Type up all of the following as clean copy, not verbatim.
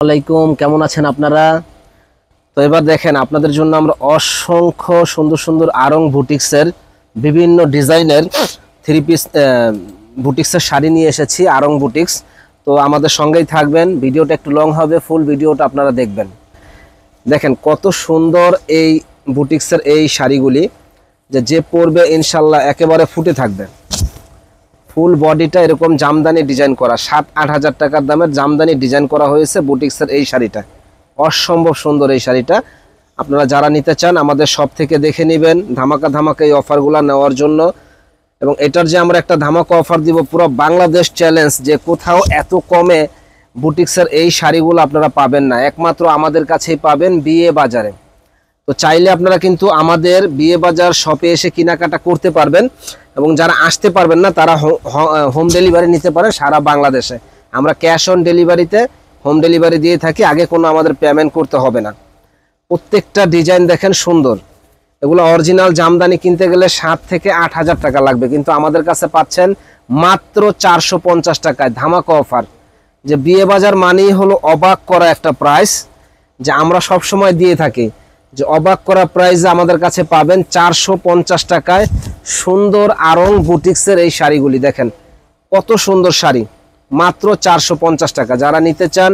আলাইকুম, কেমন আছেন আপনারা? তো এবার দেখেন আপনাদের জন্য আমরা অসংখ্য সুন্দর সুন্দর আরং বুটিক্সের বিভিন্ন ডিজাইনের থ্রি পিস বুটিক্সের শাড়ি নিয়ে এসেছি। আরং বুটিক্স, তো আমাদের সঙ্গেই থাকবেন। ভিডিওটা একটু লং হবে, ফুল ভিডিওটা আপনারা দেখবেন। দেখেন কত সুন্দর এই বুটিক্সের এই শাড়িগুলি, যে পরবে ইনশাল্লাহ একেবারে ফুটে থাকবে। ফুল বডিটা এরকম জামদানি ডিজাইন করা, 7-8 হাজার টাকার দামের জামদানি ডিজাইন করা হয়েছে বুটিক্সের এই শাড়িটা। অসম্ভব সুন্দর এই শাড়িটা। আপনারা যারা নিতে চান আমাদের শপ থেকে দেখে নেবেন, ধামাকা ধামাকা এই অফারগুলো নেওয়ার জন্য। এবং এটার যে আমরা একটা ধামাকা অফার দিব, পুরো বাংলাদেশ চ্যালেঞ্জ, যে কোথাও এত কমে বুটিক্সের এই শাড়িগুলো আপনারা পাবেন না, একমাত্র আমাদের কাছেই পাবেন বিয়ে বাজারে। তো চাইলে আপনারা কিন্তু আমাদের বিয়ে বাজার শপে এসে কেনাকাটা করতে পারবেন, এবং যারা আসতে পারবেন না তারা হোম ডেলিভারি নিতে পারে সারা বাংলাদেশে। আমরা ক্যাশ অন ডেলিভারিতে হোম ডেলিভারি দিয়ে থাকি, আগে কোনো আমাদের পেমেন্ট করতে হবে না। প্রত্যেকটা ডিজাইন দেখেন সুন্দর। এগুলো অরিজিনাল জামদানি কিনতে গেলে 7 থেকে 8 হাজার টাকা লাগবে, কিন্তু আমাদের কাছে পাচ্ছেন মাত্র 450 টাকায় ধামাকা অফার। যে বিয়ে বাজার মানেই হলো অবাক করা একটা প্রাইস, যে আমরা সব সময় দিয়ে থাকি, যে অবাক করা প্রাইসে আমাদের কাছে পাবেন 450 টাকায় সুন্দর আরং বুটিক্সের এই শাড়িগুলি। দেখেন কত সুন্দর শাড়ি, মাত্র 450 টাকা। যারা নিতে চান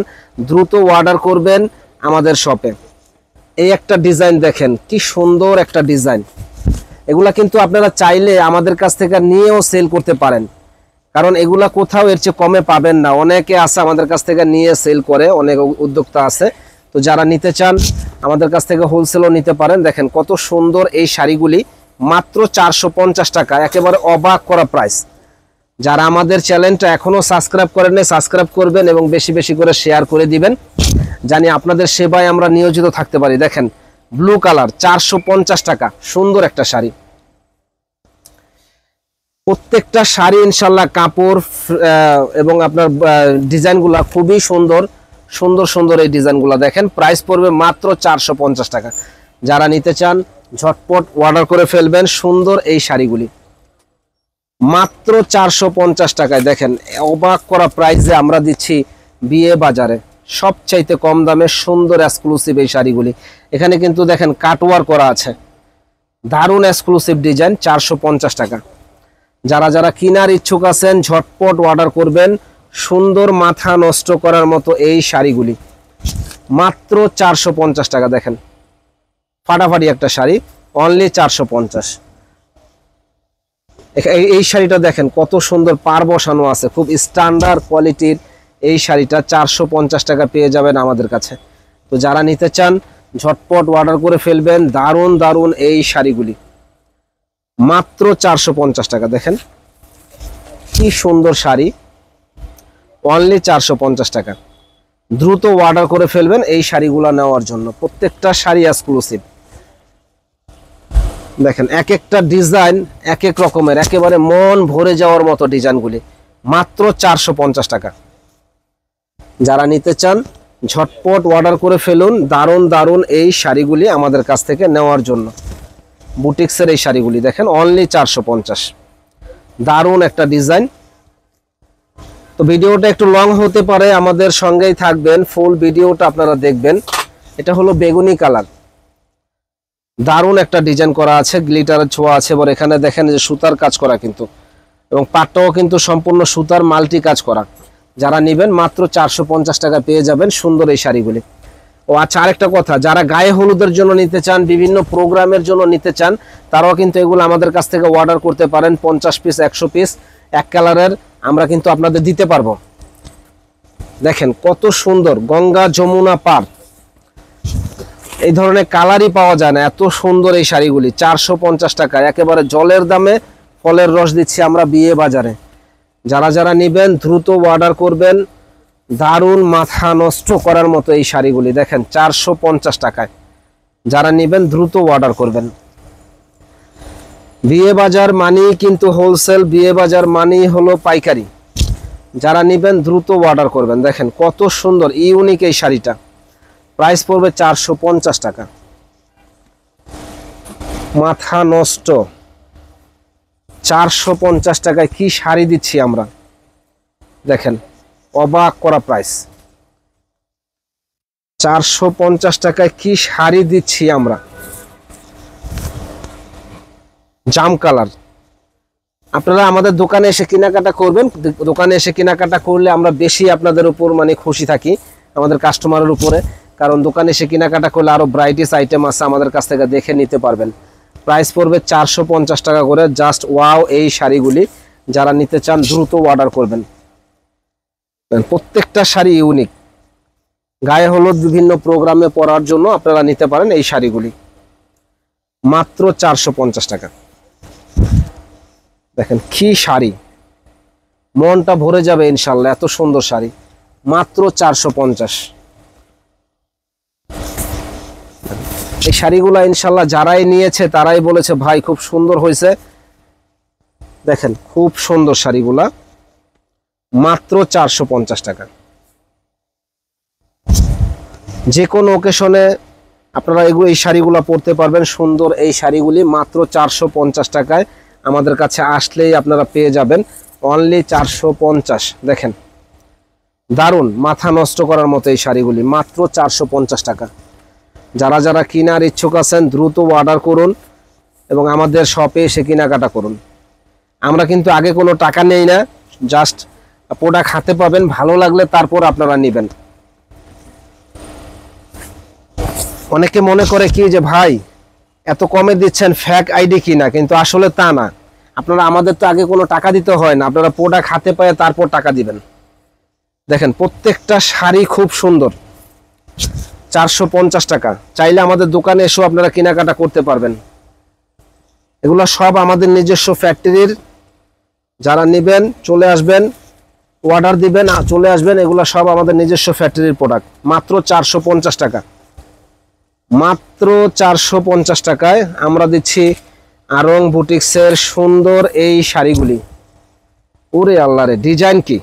দ্রুত অর্ডার করবেন আমাদের শপে। এই একটা ডিজাইন দেখেন, কি সুন্দর একটা ডিজাইন। এগুলা কিন্তু আপনারা চাইলে আমাদের কাছ থেকে নিয়েও সেল করতে পারেন, কারণ এগুলা কোথাও এর চেয়ে কমে পাবেন না। অনেকে আছে আমাদের কাছ থেকে নিয়ে সেল করে, অনেক উদ্যোক্তা আছে। তো যারা নিতে চান আমাদের কাছ থেকে হোলসেলও নিতে পারেন। দেখেন কত সুন্দর এই শাড়িগুলি, মাত্র 450 টাকা, একেবারে অবাক করা প্রাইস। যারা আমাদের চ্যানেলটা এখনো সাবস্ক্রাইব করেন নাই, সাবস্ক্রাইব করবেন এবং বেশি বেশি করে শেয়ার করে দিবেন, জানি আপনাদের সেবায় আমরা নিয়োজিত থাকতে পারি। দেখেন ব্লু কালার, 450 টাকা, সুন্দর একটা শাড়ি। প্রত্যেকটা শাড়ি ইনশাল্লাহ কাপড় এবং আপনার ডিজাইনগুলা খুবই সুন্দর সুন্দর সুন্দর। এই ডিজাইনগুলো দেখেন, প্রাইস পড়বে মাত্র 450 টাকা। যারা নিতে চান ঝটপট অর্ডার করে ফেলবেন সুন্দর এই শাড়িগুলি, মাত্র 450 টাকায়। দেখেন অবাক করা প্রাইসে আমরা দিচ্ছি বিয়ে বাজারে সবচাইতে কম দামে সুন্দর এক্সক্লুসিভ এই শাড়িগুলি। এখানে কিন্তু দেখেন কাটওয়ার করা আছে, দারুণ এক্সক্লুসিভ ডিজাইন, 450 টাকা। যারা যারা কেনার ইচ্ছুক আছেন ঝটপট অর্ডার করবেন সুন্দর মাথা নষ্ট করার মতো এই শাড়িগুলি, মাত্র 450 টাকা। দেখেন ফাটাফাটি একটা শাড়ি, অনলি 450। এই শাড়িটা দেখেন কত সুন্দর, পার বসানো আছে, খুব স্ট্যান্ডার্ড কোয়ালিটির এই শাড়িটা 450 টাকা পেয়ে যাবেন আমাদের কাছে। তো যারা নিতে চান ঝটপট অর্ডার করে ফেলবেন দারুণ দারুণ এই শাড়িগুলি, মাত্র 450 টাকা। দেখেন কি সুন্দর শাড়ি, অনলি 450 টাকা। দ্রুত অর্ডার করে ফেলবেন এই শাড়িগুলো নেওয়ার জন্য, প্রত্যেকটা শাড়ি এক্সক্লুসিভ। দেখেন এক একটা ডিজাইন এক এক রকমের, একেবারে মন ভরে যাওয়ার মতো ডিজাইনগুলি, মাত্র 450 টাকা। যারা নিতে চান ঝটপট অর্ডার করে ফেলুন দারুণ দারুণ এই শাড়িগুলি আমাদের কাছ থেকে নেওয়ার জন্য। বুটিক্সের এই শাড়িগুলি দেখেন অনলি 450, দারুণ একটা ডিজাইন। তো ভিডিওটা একটু লং হতে পারে, আমাদের সঙ্গেই থাকবেন, ফুল ভিডিওটা আপনারা দেখবেন। এটা হলো বেগুনি কালার, দারুণ একটা ডিজাইন করা আছে, গ্লিটারের ছোঁয়া আছে। এবার এখানে দেখেন যে সুতার কাজ করা কিন্তু, এবং পাটটাও কিন্তু সম্পূর্ণ সুতার মাল্টি কাজ করা। যারা নেবেন মাত্র 450 টাকা পেয়ে যাবেন সুন্দর এই শাড়িগুলি। ও আচ্ছা, আরেকটা কথা, যারা গায়ে হলুদের জন্য নিতে চান, বিভিন্ন প্রোগ্রামের জন্য নিতে চান, তারাও কিন্তু এগুলো আমাদের কাছ থেকে অর্ডার করতে পারেন। 50 পিস 100 পিস এক কালারের আমরা কিন্তু আপনাদের দিতে পারবো। দেখেন কত সুন্দর, গঙ্গা যমুনা পার, এই ধরনের কালারই পাওয়া যায় না, এত সুন্দর এই শাড়িগুলি। 450 টাকা, একেবারে জলের দামে ফলের রস দিচ্ছি আমরা বিয়ে বাজারে। যারা যারা নেবেন দ্রুত অর্ডার করবেন, দারুণ মাথা নষ্ট করার মতো এই শাড়িগুলি। দেখেন 450 টাকায়, যারা নেবেন দ্রুত অর্ডার করবেন। বিয়ে বাজার মানেই কিন্তু হোলসেল, বিয়ে বাজার মানেই হলো পাইকারি। যারা নেবেন দ্রুত অর্ডার করবেন। দেখেন কত সুন্দর ইউনিক এই শাড়িটা, প্রাইস পড়বে 450 টাকা। মাথা নষ্ট, 450 টাকায় কি শাড়ি দিচ্ছি আমরা। দেখেন অবাক করা প্রাইস। 450 টাকায় কি শাড়ি দিচ্ছি আমরা, জাম কালার। আপনারা আমাদের দোকানে এসে কেনাকাটা করবেন, দোকানে এসে কেনাকাটা করলে আমরা বেশি আপনাদের উপর মানে খুশি থাকি, আমাদের কাস্টমারের উপরে। কারণ দোকানে এসে কেনাকাটা করলে আরো ব্রাইটিস আইটেম আছে, আমাদের কাছ থেকে দেখে নিতে পারবেন। প্রাইস পড়বে 450 টাকা করে। জাস্ট ওয়াও এই শাড়িগুলি, যারা নিতে চান দ্রুত অর্ডার করবেন। প্রত্যেকটা শাড়ি ইউনিক, গায়ে হলুদ বিভিন্ন প্রোগ্রামে পরার জন্য আপনারা নিতে পারেন এই শাড়িগুলি, মাত্র 450 টাকা। দেখেন কি শাড়ি, মনটা ভরে যাবে ইনশাল্লাহ, এত সুন্দর শাড়ি, মাত্র 450। এই শাড়িগুলা ইনশাল্লাহ যারাই নিয়েছে তারাই বলেছে ভাই খুব সুন্দর হয়েছে। দেখেন খুব সুন্দর শাড়িগুলা, মাত্র 450 টাকা। যে কোনো ওকেশনে আপনারা এই শাড়িগুলা পরতে পারবেন। সুন্দর এই শাড়িগুলি মাত্র 450 টাকায় আমাদের কাছে আসলেই আপনারা পেয়ে যাবেন, অনলি 450। দেখেন দারুণ, মাথা নষ্ট করার মতো এই শাড়িগুলি, মাত্র 450 টাকা। যারা যারা কেনার ইচ্ছুক আছেন দ্রুত অর্ডার করুন এবং আমাদের শপে এসে কেনাকাটা করুন। আমরা কিন্তু আগে কোনো টাকা নেই না, জাস্ট প্রোডাক্ট হাতে পাবেন, ভালো লাগলে তারপর আপনারা নেবেন। অনেকে মনে করে কি যে ভাই এত কমে দিচ্ছেন ফেক আইডি কিনা, কিন্তু আসলে তা না। আপনারা আমাদের তো আগে কোনো টাকা দিতে হয় না, আপনারা প্রোডাক্ট হাতে পায়ে তারপর টাকা দিবেন। দেখেন প্রত্যেকটা শাড়ি খুব সুন্দর, 450 টাকা। চাইলে আমাদের দোকানে এসেও আপনারা কেনাকাটা করতে পারবেন। এগুলো সব আমাদের নিজস্ব ফ্যাক্টরির, যারা নেবেন চলে আসবেন, অর্ডার দিবেন চলে আসবেন। এগুলো সব আমাদের নিজস্ব ফ্যাক্টরির প্রোডাক্ট, মাত্র 450 টাকা। মাত্র 450 টাকায় আমরা দিচ্ছি আরং বুটিক্সের সুন্দর এই শাড়িগুলি। ওরে আল্লাহ রে, ডিজাইন কি,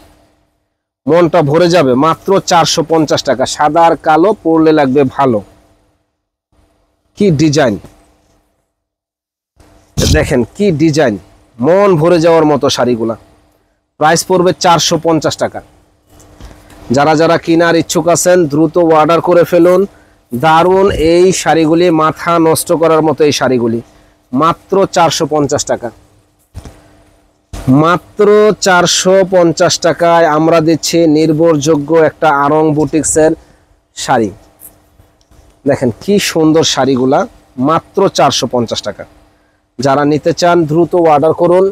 মনটা ভরে যাবে। মাত্র 450 টাকা, সাদা আর কালো পরলে লাগবে ভালো। কি ডিজাইন, দেখেন কি ডিজাইন, মন ভরে যাওয়ার মতো শাড়িগুলা। প্রাইস পড়বে 450 টাকা। যারা যারা কেনার ইচ্ছুক আছেন দ্রুত অর্ডার করে ফেলুন। দারুণ এই শাড়িগুলি, মাথা নষ্ট করার মতো এই শাড়িগুলি, মাত্র 450 টাকা। মাত্র 450 টাকায় আমরা দিচ্ছি নির্ভরযোগ্য একটা আরং বুটিক্সের শাড়ি। দেখেন কি সুন্দর শাড়িগুলা, মাত্র 450 টাকা। যারা নিতে চান দ্রুত অর্ডার করুন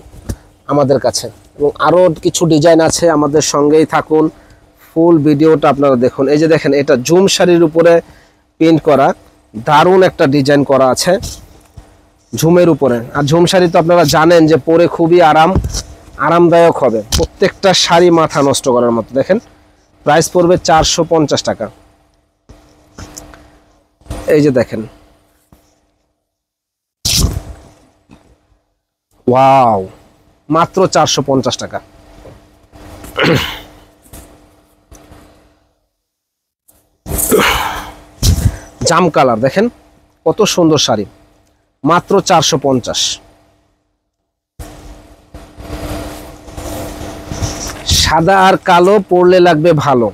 আমাদের কাছে। এবং আরও কিছু ডিজাইন আছে, আমাদের সঙ্গেই থাকুন, ফুল ভিডিওটা আপনারা দেখুন। এই যে দেখেন, এটা জুম শাড়ির উপরে প্রিন্ট করা, দারুণ একটা ডিজাইন করা আছে ঝুমের উপরে। আর ঝুম শাড়ি তো আপনারা জানেন যে পরে খুবই আরামদায়ক হবে। প্রত্যেকটা শাড়ি মাথা নষ্ট করার মতো। দেখেন প্রাইস পড়বে 450 টাকা। এই যে দেখেন, ওয়াও, মাত্র 450 টাকা। জাম কালার, দেখেন কত সুন্দর শাড়ি, মাত্র 450। সাদা আর কালো পরলে লাগবে ভালো।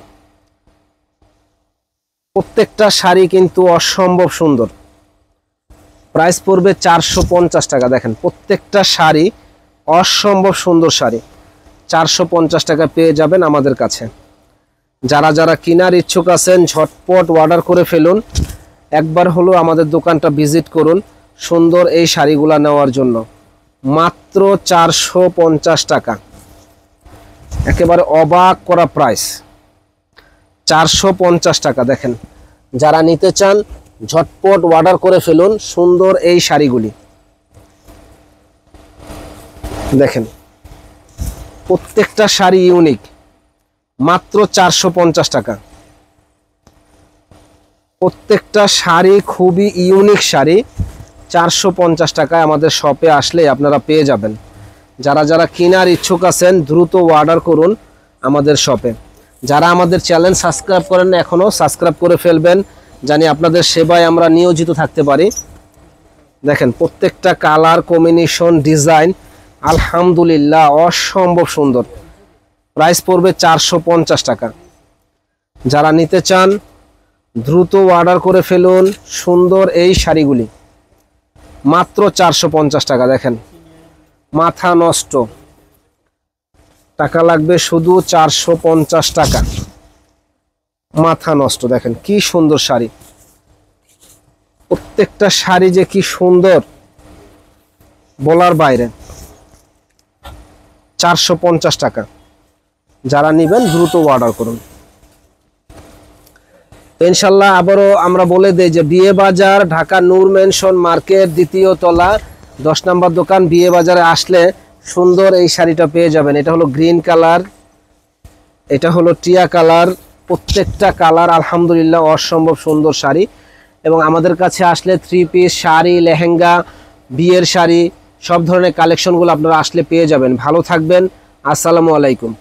প্রত্যেকটা শাড়ি কিন্তু অসম্ভব সুন্দর। প্রাইস পড়বে 450 টাকা। দেখেন প্রত্যেকটা শাড়ি অসম্ভব সুন্দর শাড়ি, 450 টাকা পেয়ে যাবেন আমাদের কাছে। যারা যারা কেনার ইচ্ছুক আছেন ঝটপট অর্ডার করে ফেলুন। একবার হলো আমাদের দোকানটা ভিজিট করুন সুন্দর এই শাড়িগুলা নেওয়ার জন্য। মাত্র 450 টাকা, একেবারে অবাক করা প্রাইস, 450 টাকা। দেখেন যারা নিতে চান ঝটপট অর্ডার করে ফেলুন সুন্দর এই শাড়িগুলি। দেখেন প্রত্যেকটা শাড়ি ইউনিক, মাত্র 450 টাকা। প্রত্যেকটা শাড়ি খুবই ইউনিক শাড়ি, 450 টাকায় আমাদের শপে আসলে আপনারা পেয়ে যাবেন। যারা যারা কেনার ইচ্ছুক আছেন দ্রুত অর্ডার করুন আমাদের শপে। যারা আমাদের চ্যানেল সাবস্ক্রাইব করেন না এখনও, সাবস্ক্রাইব করে ফেলবেন, জানি আপনাদের সেবায় আমরা নিয়োজিত থাকতে পারি। দেখেন প্রত্যেকটা কালার কম্বিনেশন ডিজাইন আলহামদুলিল্লাহ অসম্ভব সুন্দর। প্রাইস পড়বে 450 টাকা। যারা নিতে চান দ্রুত অর্ডার করে ফেলুন সুন্দর এই শাড়িগুলি, মাত্র 450 টাকা। দেখেন মাথা নষ্ট, টাকা লাগবে শুধু 450 টাকা, মাথা নষ্ট। দেখেন কি সুন্দর শাড়ি, প্রত্যেকটা শাড়ি যে কি সুন্দর বলার বাইরে। 450 টাকা, যারা নেবেন দ্রুত অর্ডার করুন। ইনশাল্লাহ আবারও আমরা বলে দেই যে বিয়ে বাজার, ঢাকা নূর মেনশন মার্কেট, দ্বিতীয় তলা, 10 নম্বর দোকান। বিয়ে বাজারে আসলে সুন্দর এই শাড়িটা পেয়ে যাবেন। এটা হলো গ্রিন কালার, এটা হলো টিয়া কালার, প্রত্যেকটা কালার আলহামদুলিল্লাহ অসম্ভব সুন্দর শাড়ি। এবং আমাদের কাছে আসলে 3 পিস শাড়ি, লেহেঙ্গা, বিয়ের শাড়ি, সব ধরনের কালেকশনগুলো আপনারা আসলে পেয়ে যাবেন। ভালো থাকবেন, আসসালামু আলাইকুম।